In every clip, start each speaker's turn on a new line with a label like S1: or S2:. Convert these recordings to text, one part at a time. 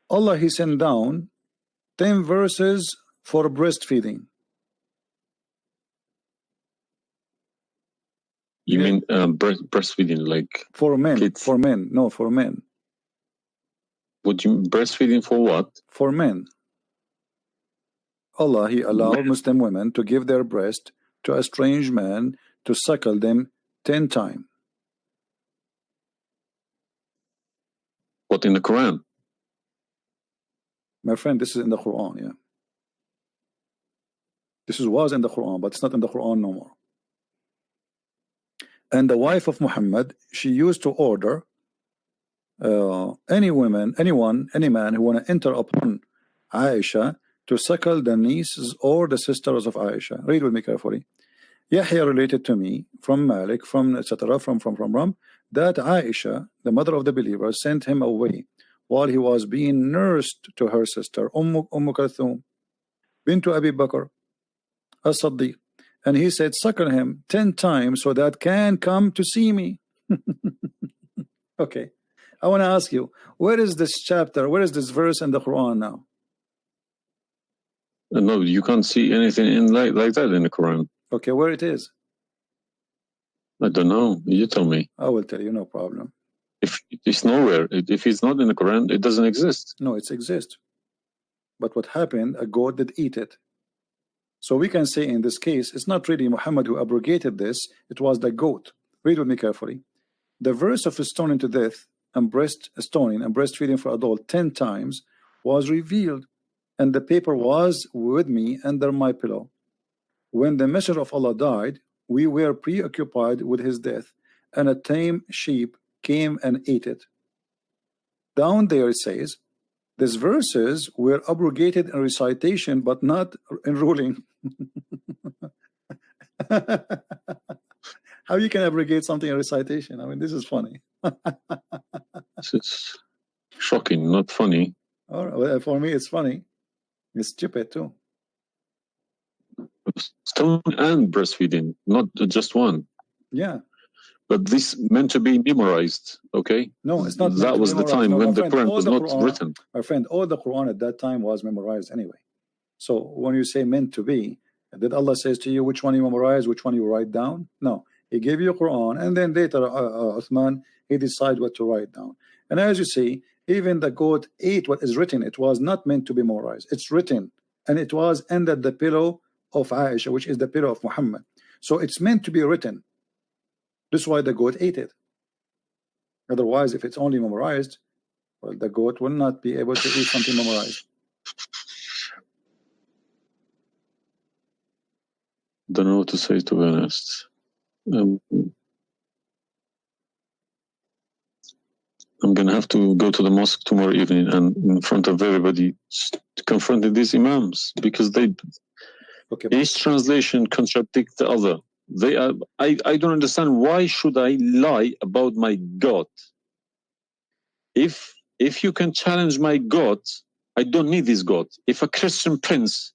S1: Allah, He sent down 10 verses for breastfeeding.
S2: You mean breastfeeding, like
S1: for men?
S2: kids?
S1: For men, no, for men.
S2: Would you breastfeeding for what?
S1: For men. Allah, He allowed Muslim women to give their breast to a strange man to suckle them 10 times.
S2: What, in the Quran?
S1: My friend, this is in the Quran, yeah. This was in the Quran, but it's not in the Quran no more. And the wife of Muhammad, she used to order any woman, any man who want to enter upon Aisha to suckle the nieces or the sisters of Aisha. Read with me carefully. Yahya related to me from Malik, from etc. from that Aisha, the mother of the believer, sent him away while he was being nursed to her sister Kulthum bint Abi Bakr as-Siddiq, and he said, suckle him 10 times so that can come to see me. Okay, I want to ask you, where is this chapter, where is this verse in the Quran now?
S2: No, you can't see anything in like that in the Quran.
S1: Okay, where it is?
S2: I don't know. You tell me.
S1: I will tell you, no problem.
S2: If it's nowhere, if it's not in the Quran, it doesn't exist.
S1: No, it exists. But what happened, a goat did eat it. So we can say in this case, it's not really Muhammad who abrogated this, it was the goat. Read with me carefully. The verse of stoning to death and stoning and breastfeeding for adult 10 times was revealed, and the paper was with me under my pillow. When the messenger of Allah died, we were preoccupied with his death, and a tame sheep came and ate it. Down there it says, these verses were abrogated in recitation, but not in ruling. How you can abrogate something in recitation? I mean, this is funny.
S2: It's shocking, not funny.
S1: All right, well, for me, it's funny. It's stupid too.
S2: Stone and breastfeeding, not just one.
S1: Yeah.
S2: But this meant to be memorized, okay?
S1: No, it's not.
S2: That was the time when the Quran was not written.
S1: My friend, all the Quran at that time was memorized anyway. So when you say meant to be, did Allah says to you which one you memorize, which one you write down? No, He gave you Quran, and then later Uthman, he decided what to write down. And as you see, even the goat ate what is written. It was not meant to be memorized. It's written, and it was under the pillow of Aisha, which is the pillow of Muhammad. So it's meant to be written. This is why the goat ate it. Otherwise, if it's only memorized, well, the goat will not be able to eat something memorized.
S2: Don't know what to say, to be honest. I'm gonna have to go to the mosque tomorrow evening and in front of everybody to confront these imams, because each translation contradicts the other. I don't understand, why should I lie about my God? If you can challenge my God, I don't need this God. If a Christian prince,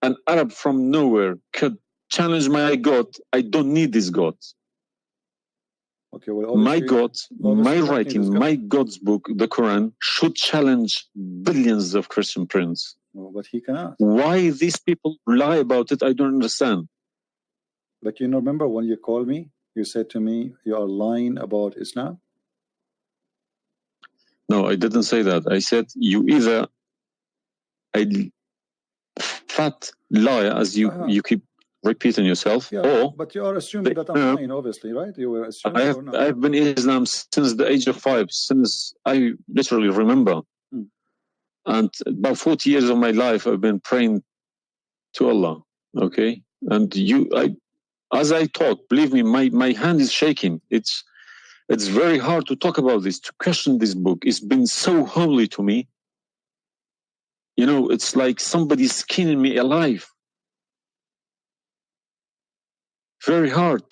S2: an Arab from nowhere, could challenge my God, I don't need this God.
S1: Okay, well,
S2: my God, my writing, my God's book, the Quran, should challenge billions of Christian princes.
S1: No, but he cannot.
S2: Why these people lie about it, I don't understand.
S1: But you know, remember when you called me, you said to me, you are lying about Islam?
S2: No, I didn't say that. I said you either a fat liar, as you keep repeating yourself, or...
S1: But you are assuming that I'm lying, obviously, right? You were assuming.
S2: I've been in Islam since the age of 5, since I literally remember. And about 40 years of my life, I've been praying to Allah, okay? And as I talk, believe me, my hand is shaking. It's very hard to talk about this, to question this book. It's been so holy to me. You know, it's like somebody's skinning me alive. Very hard.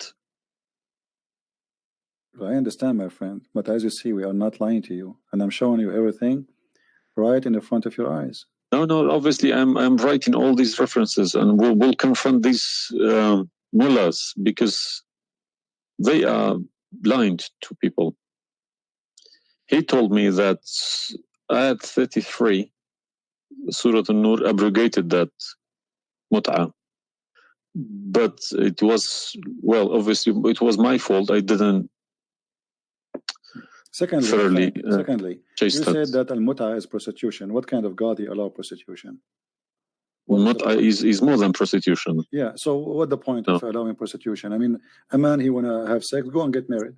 S1: I understand, my friend, but as you see, we are not lying to you, and I'm showing you everything right in the front of your eyes.
S2: No, obviously I'm writing all these references, and we'll confront these mullahs, because they are blind to people. He told me that Ayat 33, Surah An-Nur abrogated that mut'ah. But it was, well, obviously, it was my fault. I didn't
S1: Secondly, you
S2: chase that.
S1: said that al-mut'ah is prostitution. What kind of God he allow prostitution?
S2: Mut'ah is more than prostitution.
S1: Yeah, so what the point of allowing prostitution? I mean, a man, he want to have sex, go and get married.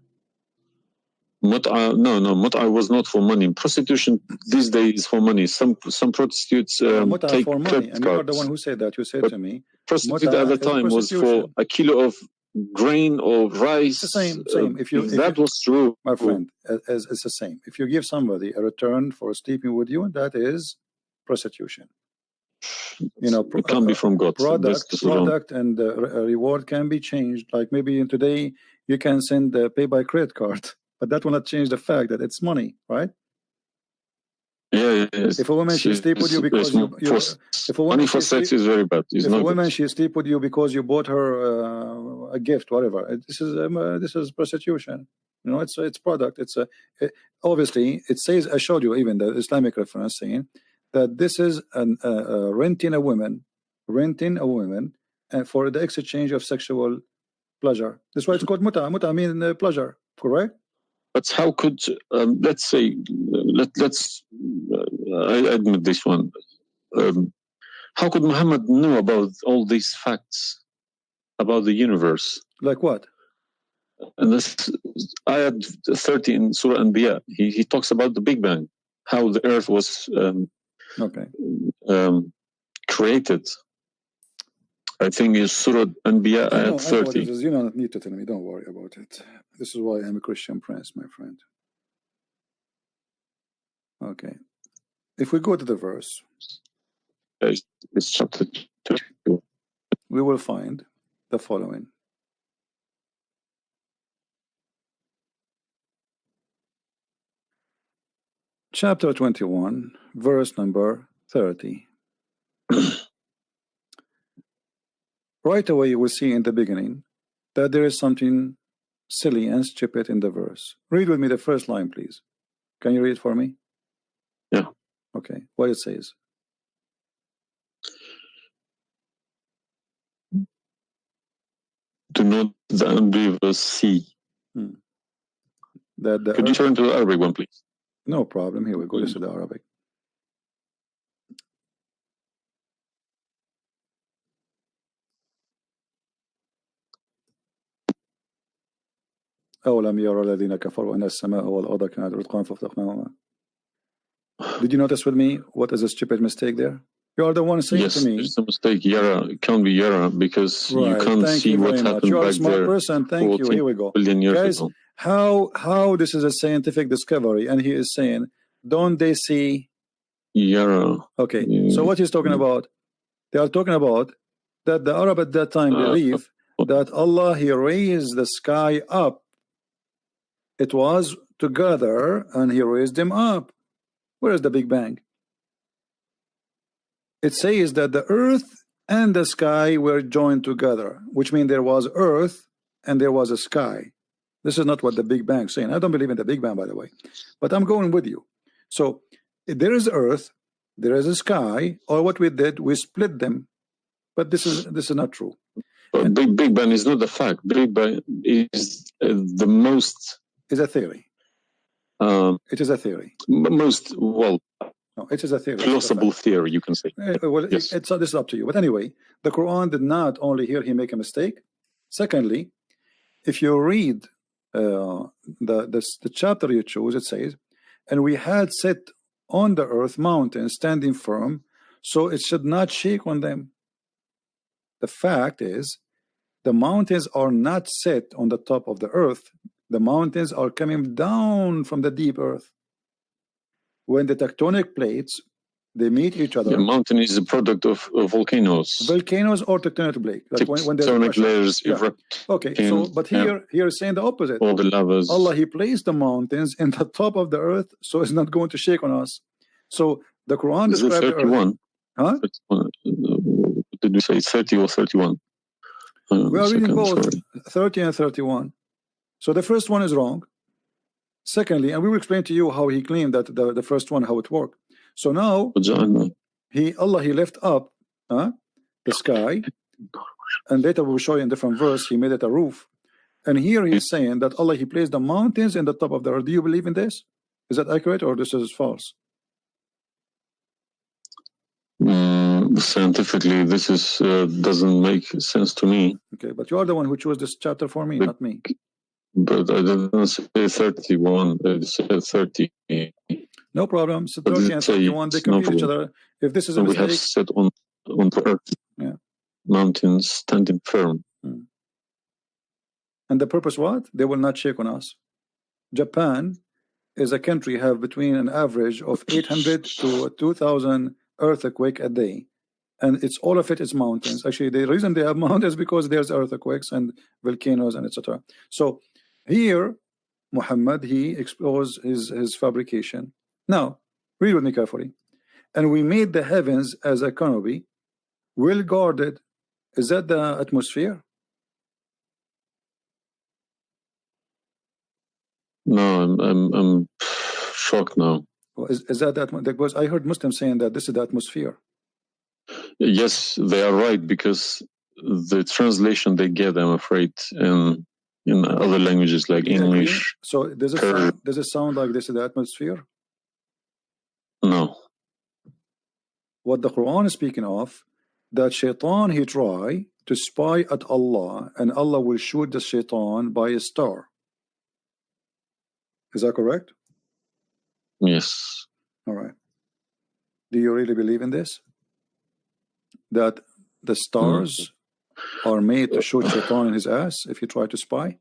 S2: Mut'ah, no, mut'ah was not for money. Prostitution these days is for money. Some prostitutes take
S1: for money, and you are the one who said that. You said to me,
S2: prostitute at the time was for a kilo of grain or rice.
S1: It's the same. If
S2: that was true,
S1: my friend, it's the same. If you give somebody a return for sleeping with you, that is prostitution. You know,
S2: it can be from God.
S1: Product and reward can be changed. Like maybe today you can send pay by credit card, but that will not change the fact that it's money, right?
S2: Yeah.
S1: If a woman she sleep with you because
S2: money for sex is very bad.
S1: If a woman she sleep with you because you bought her a gift, whatever, this is prostitution. You know, it's product. Obviously it says, I showed you even the Islamic reference saying that this is renting a woman for the exchange of sexual pleasure. That's why it's called mut'ah. Mut'ah means pleasure, correct?
S2: But how could let's say let's I admit this one. How could Muhammad know about all these facts about the universe?
S1: Like what?
S2: And this ayat 30 in Surah Anbiya, he talks about the Big Bang, how the earth was created. I think it's Surah Anbiya ayat 30.
S1: You don't need to tell me, don't worry about it. This is why I'm a Christian prince, my friend. Okay. If we go to the verse,
S2: it's chapter 2.
S1: We will find the following. Chapter 21, verse number 30. Right away you will see in the beginning that there is something silly and stupid in the verse. Read with me the first line, please. Can you read it for me?
S2: Yeah.
S1: Okay. What it says.
S2: Do not the unbelievers see. Could you turn to the Arabic one, please?
S1: No problem. Here we go. This is the Arabic. أولم يرى الذين كفروا أن السماء والأرض كانت رتقا ففتقناهما. Did you notice with me what is a stupid mistake there? You are the one saying to me.
S2: Yes, it's a mistake. Yara, it can't be Yara because you can't see what happened
S1: you are
S2: back
S1: a smart
S2: there.
S1: person. Thank you. Here we go. Guys, how this is a scientific discovery, and he is saying, don't they see
S2: Yara?
S1: Okay, so what he's talking about? They are talking about that the Arab at that time believe that Allah, he raised the sky up. It was together and he raised them up. Where is the Big Bang? It says that the earth and the sky were joined together, which means there was earth and there was a sky. This is not what the Big Bang is saying. I don't believe in the Big Bang, by the way, but I'm going with you. So there is earth, there is a sky, or what we did, we split them. But this is not true.
S2: But Big Bang is not the fact. Big Bang is the most.
S1: Is a theory. It is a theory.
S2: Most no,
S1: it is a theory.
S2: Plausible theory, you can say.
S1: Well,
S2: yes.
S1: This is up to you. But anyway, the Quran did not only here he make a mistake. Secondly, if you read the chapter you choose, it says, and we had set on the earth mountains standing firm, so it should not shake on them. The fact is, the mountains are not set on the top of the earth. The mountains are coming down from the deep earth. When the tectonic plates, they meet each other.
S2: The mountain is a product of volcanoes.
S1: Volcanoes or tectonic plates. Like when
S2: tectonic layers erupt.
S1: Okay, so but here is saying the opposite.
S2: All the lavas.
S1: Allah, he placed the mountains in the top of the earth, so it's not going to shake on us. So the Quran describes the earth. Huh?
S2: 31. Did we say 30 or 31?
S1: We are reading both 30 and 31. So the first one is wrong. Secondly, and we will explain to you how he claimed that the first one, how it worked. So now Allah he left up the sky, and later we will show you in different verse he made it a roof. And here he's saying that Allah he placed the mountains in the top of the earth. Do you believe in this? Is that accurate or this is false?
S2: Scientifically, this is doesn't make sense to me.
S1: Okay, but you are the one who chose this chapter for me, not me.
S2: But I didn't say 31. I said 30.
S1: No problem. So 30 and 31, they complete each other. If this is a mistake,
S2: we have set on the earth, mountains standing firm.
S1: And the purpose what? They will not shake on us. Japan is a country have between an average of 800 to 2,000 earthquake a day, and it's all of it is mountains. Actually, the reason they have mountains is because there's earthquakes and volcanoes and etc. So here Muhammad he exposed his fabrication. Now read with me carefully. And we made the heavens as a canopy, well guarded. Is that the atmosphere?
S2: No, I'm shocked now.
S1: Is that because I heard Muslims saying that this is the atmosphere?
S2: Yes, they are right, because the translation they get, I'm afraid, in other languages like English.
S1: So does it sound like this is the atmosphere?
S2: No.
S1: What the Quran is speaking of, that shaitan he try to spy at Allah, and Allah will shoot the shaitan by a star. Is that correct?
S2: Yes.
S1: All right. Do you really believe in this? That the stars are made to shoot shaitan in his ass if you try to spy?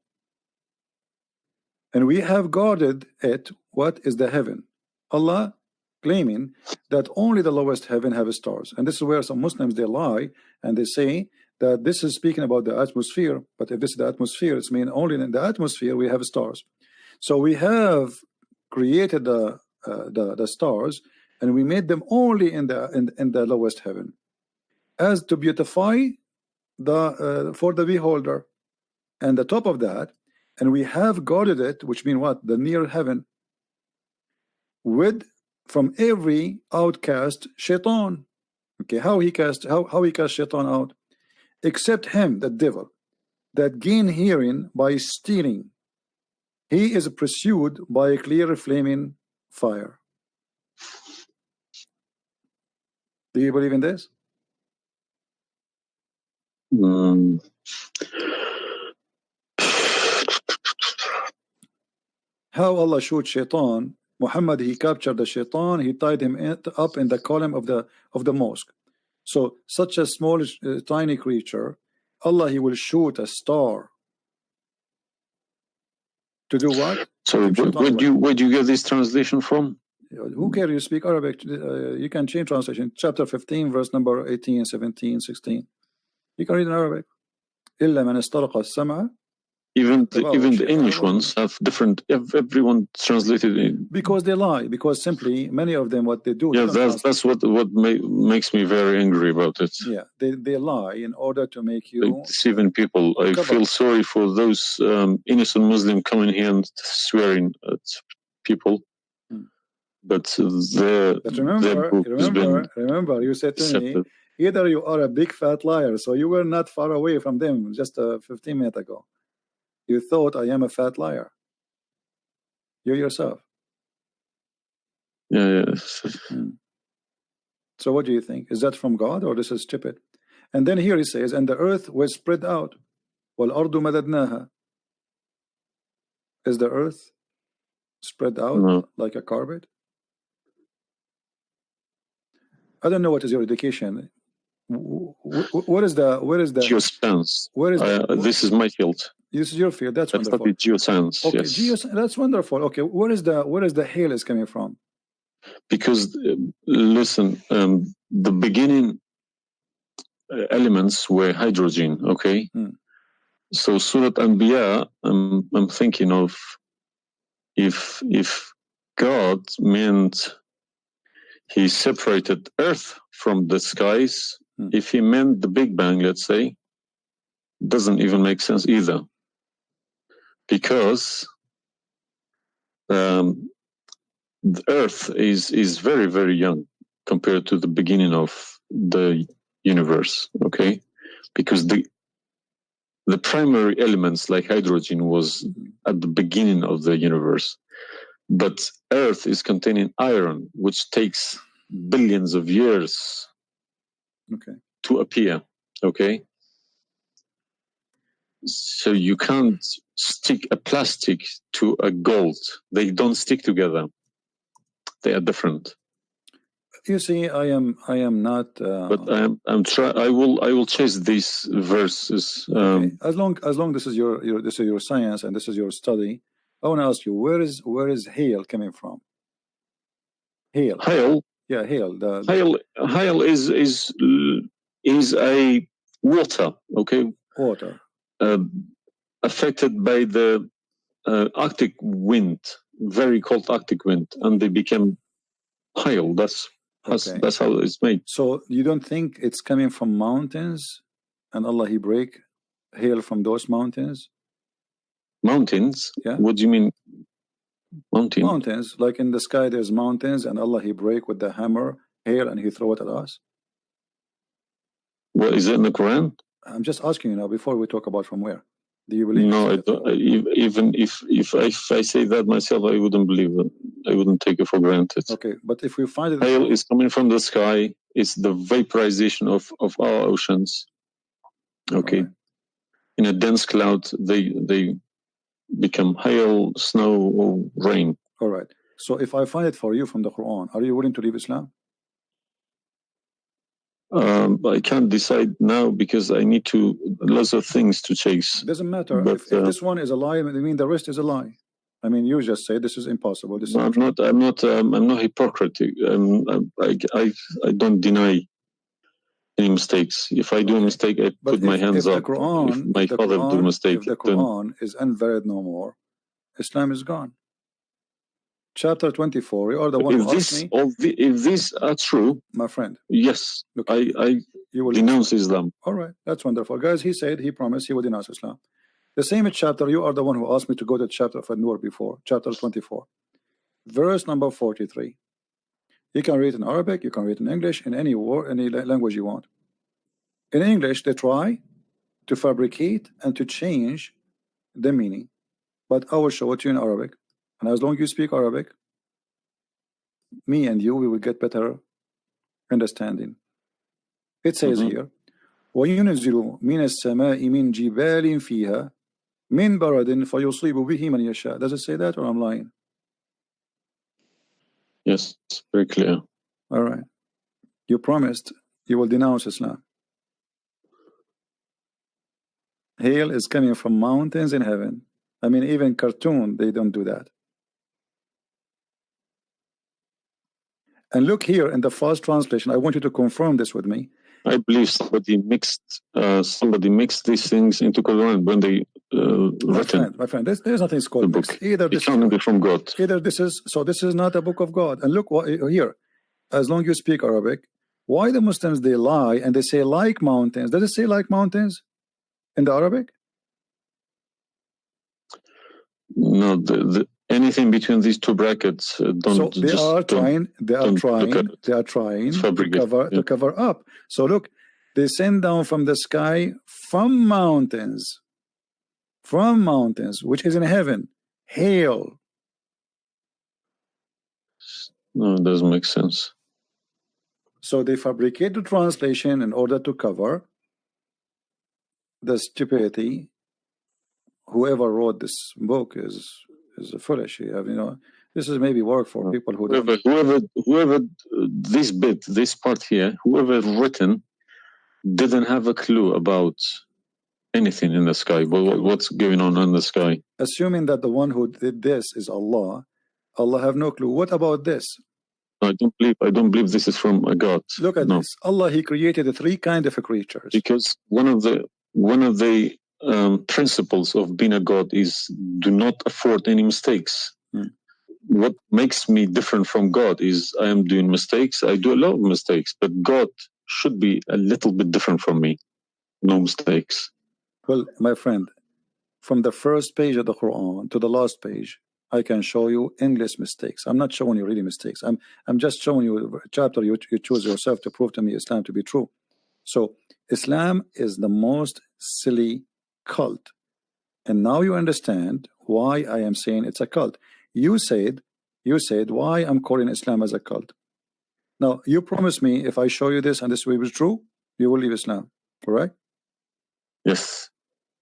S1: And we have guarded it. What is the heaven? Allah claiming that only the lowest heaven have stars. And this is where some Muslims they lie and they say that this is speaking about the atmosphere. But if this is the atmosphere, it's mean only in the atmosphere we have stars. So we have created the stars, and we made them only in the lowest heaven, as to beautify the for the beholder. And the top of that, and we have guarded it, which means what? The near heaven, with from every outcast shaitan. Okay, how he cast shaitan out? Except him, the devil, that gain hearing by stealing. He is pursued by a clear flaming fire. Do you believe in this? How Allah shoot shaitan? Muhammad he captured the shaitan. He tied him up in the column of the mosque. So such a small tiny creature, Allah he will shoot a star. To do what?
S2: So where do you get this translation from?
S1: Who cares? You speak Arabic. You can change translation. Chapter 15, verse number 18, 17, 16. You can read in Arabic. إلا من استرق السمع.
S2: Even the English ones have different. Everyone translated in
S1: because they lie. Because simply many of them what they do.
S2: Yeah, that's what makes me very angry about it.
S1: Yeah, they lie in order to make you
S2: deceiving people. I feel sorry for those innocent Muslims coming here and swearing at people. But
S1: remember, you said to me, either you are a big fat liar, so you were not far away from them just 15 minutes ago. You thought I am a fat liar. You yourself.
S2: Yeah.
S1: So what do you think? Is that from God or this is stupid? And then here he says, and the earth was spread out. وَالْأَرْضُ مَدَدْنَاهَا. Is the earth spread out like a carpet? I don't know what is your education. What is the
S2: geoscience?
S1: Where is
S2: this is my field.
S1: This is your field. That's wonderful.
S2: Geoscience.
S1: Okay,
S2: yes.
S1: That's wonderful. Okay, where is the hail is coming from?
S2: Because listen, the beginning elements were hydrogen. Okay, so Surat Anbiya, I'm thinking of if God meant he separated earth from the skies, if he meant the Big Bang, let's say, doesn't even make sense either. Because the Earth is very, very young compared to the beginning of the universe, okay? Because the primary elements like hydrogen was at the beginning of the universe. But Earth is containing iron, which takes billions of years to appear, okay? So you can't stick a plastic to a gold. They don't stick together. They are different.
S1: You see, I am not.
S2: But I will chase these verses.
S1: Okay. As long this is your science and this is your study, I want to ask you, where is hail coming from? Hail.
S2: Hail.
S1: Yeah, hail.
S2: Hail is a water. Okay.
S1: Water.
S2: Affected by the Arctic wind, very cold Arctic wind, and they became hail. That's how it's made.
S1: So you don't think it's coming from mountains, and Allah He break hail from those mountains?
S2: Mountains?
S1: Yeah.
S2: What do you mean?
S1: Mountains, like in the sky, there's mountains, and Allah He break with the hammer hail, and He throw it at us.
S2: Well, is it in the Quran?
S1: I'm just asking you now before we talk about from where. Do you believe?
S2: No, I don't. Even if I say that myself, I wouldn't believe it. I wouldn't take it for granted.
S1: Okay, but if we find it,
S2: hail is coming from the sky. It's the vaporization of our oceans. Okay, right. In a dense cloud, they become hail, snow, or rain.
S1: All right. So if I find it for you from the Quran, are you willing to leave Islam?
S2: I can't decide now because I need lots of things to chase.
S1: Doesn't matter. But, if this one is a lie, I mean the rest is a lie. I mean, you just say this is impossible. This is
S2: I'm not hypocritic. I don't deny any mistakes. If I do a mistake, I put my hands up. If my father do a mistake,
S1: if the Quran is unvalid no more, Islam is gone. Chapter 24. You are the one who asked me.
S2: If these are true,
S1: my friend.
S2: Yes, okay. I denounce Islam.
S1: All right, that's wonderful, guys. He said he promised he would denounce Islam. The same chapter. You are the one who asked me to go to the chapter of An-Nur before. Chapter 24, verse number 43. You can read in Arabic. You can read in English. In any language you want. In English, they try to fabricate and to change the meaning, but I will show it to you in Arabic. And as long as you speak Arabic, me and you, we will get better understanding. It says here, وَيُنَزِّلُ مِنَ السَّمَاءِ مِنْ جِبَالٍ فِيهَا مِنْ بَرَدٍ فَيُصِيبُ بِهِ مَنْ يَشَاءُ. Does it say that or I'm lying?
S2: Yes, it's very clear.
S1: All right. You promised you will denounce Islam. Hail is coming from mountains in heaven. I mean, even cartoon, they don't do that. And look here in the first translation. I want you to confirm this with me.
S2: I believe somebody mixed these things into Quran when they
S1: my friend, there's nothing called
S2: book.
S1: Either this
S2: can't be from God.
S1: Either this is not a book of God. And look what here. As long as you speak Arabic, why the Muslims they lie and they say like mountains? Does it say like mountains in the Arabic?
S2: No, anything between these two brackets don't.
S1: So they are trying to cover up. So look, they send down from the sky from mountains, which is in heaven, hail.
S2: No, it doesn't make sense.
S1: So they fabricate the translation in order to cover the stupidity. Whoever wrote this book is foolish. This is maybe work for people who
S2: whoever this part here, whoever written didn't have a clue about anything in the sky. What's going on in the sky?
S1: Assuming that the one who did this is Allah have no clue. What about this?
S2: I don't believe this is from a God.
S1: Look at this. Allah, He created three kind of creatures.
S2: Because one of the principles of being a God is do not afford any mistakes. What makes me different from God is I am doing mistakes. I do a lot of mistakes, but God should be a little bit different from me. No mistakes.
S1: Well, my friend, from the first page of the Quran to the last page, I can show you endless mistakes. I'm not showing you really mistakes. I'm just showing you a chapter you choose yourself to prove to me Islam to be true. So Islam is the most silly cult. And now you understand why I am saying it's a cult. You said why I'm calling Islam as a cult. Now you promise me if I show you this and this will be true, you will leave Islam, correct?
S2: Yes.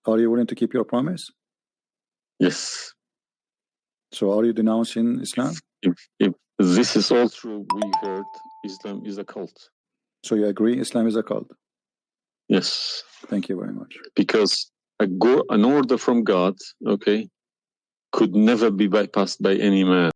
S1: Are you willing to keep your promise?
S2: Yes.
S1: So are you denouncing Islam?
S2: If this is all true, we heard Islam is a cult.
S1: So you agree Islam is a cult?
S2: Yes.
S1: Thank you very much.
S2: Because an order from God, okay, could never be bypassed by any man.